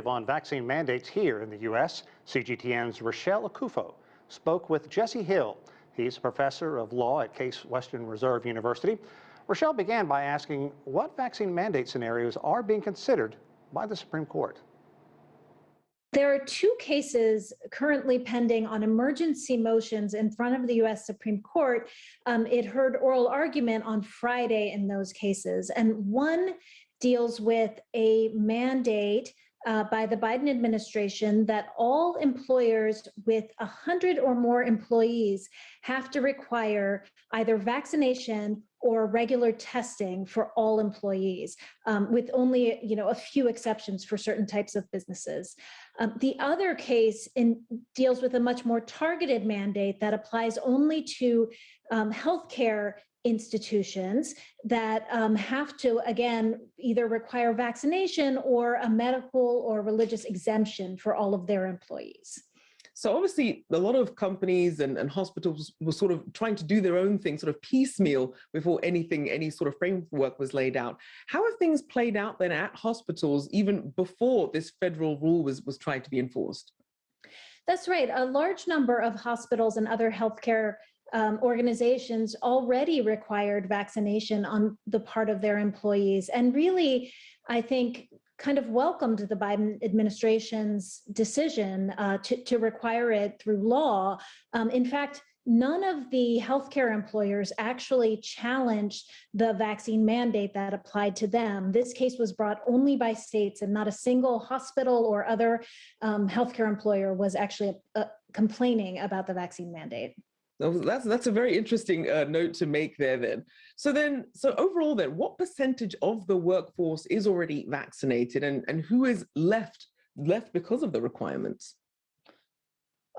On vaccine mandates here in the U.S., CGTN's Rachelle Akuffo spoke with Jessie Hill. He's a professor of law at Case Western Reserve University. Rachelle began by asking what vaccine mandate scenarios are being considered by the Supreme Court. There are two cases currently pending on emergency motions in front of the U.S. Supreme Court. It heard oral argument on Friday in those cases, and one deals with a mandate by the Biden administration that all employers with 100 or more employees have to require either vaccination or regular testing for all employees, with only a few exceptions for certain types of businesses. The other case deals with a much more targeted mandate that applies only to healthcare institutions that have to, again, either require vaccination or a medical or religious exemption for all of their employees. So obviously, a lot of companies and hospitals were sort of trying to do their own thing, sort of piecemeal before any sort of framework was laid out. How have things played out then at hospitals even before this federal rule was tried to be enforced? That's right. A large number of hospitals and other healthcare organizations already required vaccination on the part of their employees. And really, I think, kind of welcomed the Biden administration's decision to require it through law. In fact, none of the healthcare employers actually challenged the vaccine mandate that applied to them. This case was brought only by states, and not a single hospital or other healthcare employer was actually complaining about the vaccine mandate. That's a very interesting note to make there then. So overall then, what percentage of the workforce is already vaccinated and who is left because of the requirements?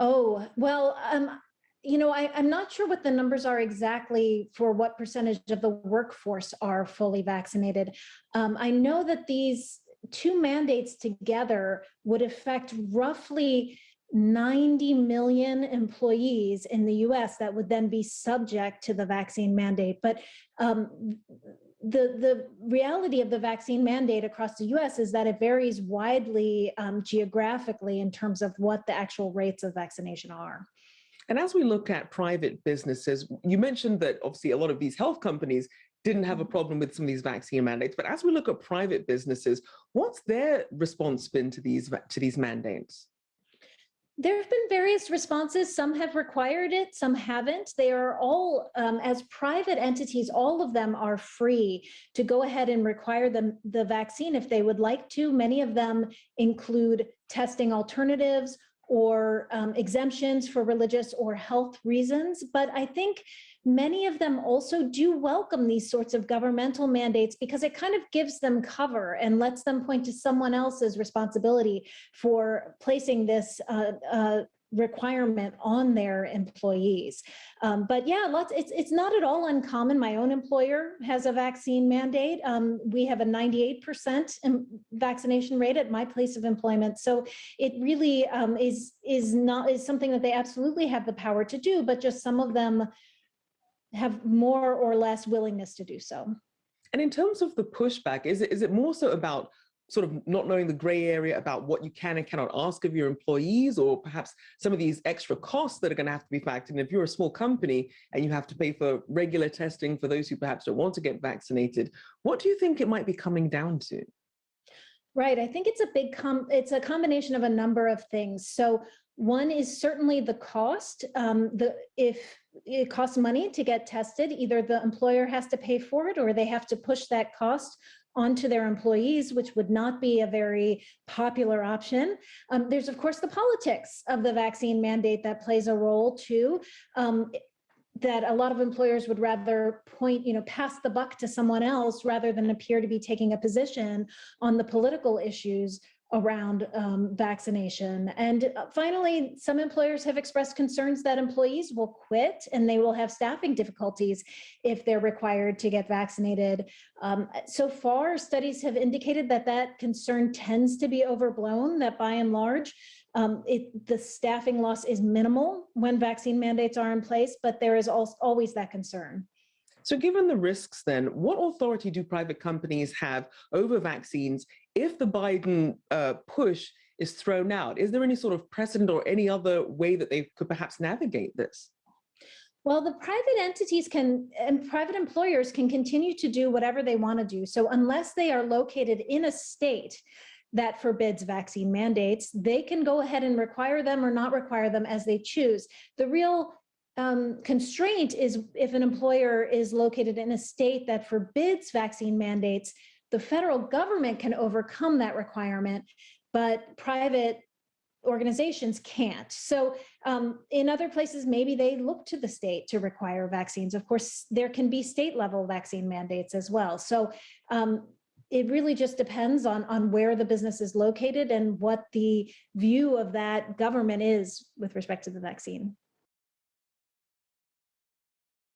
Oh, well, I'm not sure what the numbers are exactly for what percentage of the workforce are fully vaccinated. I know that these two mandates together would affect roughly 90 million employees in the US that would then be subject to the vaccine mandate. But the reality of the vaccine mandate across the US is that it varies widely geographically in terms of what the actual rates of vaccination are. And as we look at private businesses, you mentioned that obviously a lot of these health companies didn't have a problem with some of these vaccine mandates. But as we look at private businesses, what's their response been to these mandates? There have been various responses. Some have required it, some haven't. They are all, as private entities, all of them are free to go ahead and require the vaccine if they would like to. Many of them include testing alternatives or exemptions for religious or health reasons. But I think many of them also do welcome these sorts of governmental mandates because it kind of gives them cover and lets them point to someone else's responsibility for placing this requirement on their employees. But yeah, it's not at all uncommon. My own employer has a vaccine mandate. We have a 98% vaccination rate at my place of employment. So it really is something that they absolutely have the power to do, but just some of them have more or less willingness to do so. And in terms of the pushback, is it more so about sort of not knowing the gray area about what you can and cannot ask of your employees, or perhaps some of these extra costs that are going to have to be factored in? If you're a small company and you have to pay for regular testing for those who perhaps don't want to get vaccinated, what do you think it might be coming down to? Right. I think it's it's a combination of a number of things. So one is certainly the cost. If it costs money to get tested, either the employer has to pay for it or they have to push that cost onto their employees, which would not be a very popular option. There's, of course, the politics of the vaccine mandate that plays a role too. That a lot of employers would rather pass the buck to someone else rather than appear to be taking a position on the political issues around vaccination. And finally, some employers have expressed concerns that employees will quit and they will have staffing difficulties if they're required to get vaccinated. So far, studies have indicated that concern tends to be overblown, that by and large, the staffing loss is minimal when vaccine mandates are in place, but there is always that concern. So given the risks then, what authority do private companies have over vaccines if the Biden push is thrown out, is there any sort of precedent or any other way that they could perhaps navigate this? Well, the private entities can and private employers can continue to do whatever they want to do. So unless they are located in a state that forbids vaccine mandates, they can go ahead and require them or not require them as they choose. The real constraint is if an employer is located in a state that forbids vaccine mandates, the federal government can overcome that requirement, but private organizations can't. So in other places, maybe they look to the state to require vaccines. Of course, there can be state level vaccine mandates as well. So it really just depends on where the business is located and what the view of that government is with respect to the vaccine.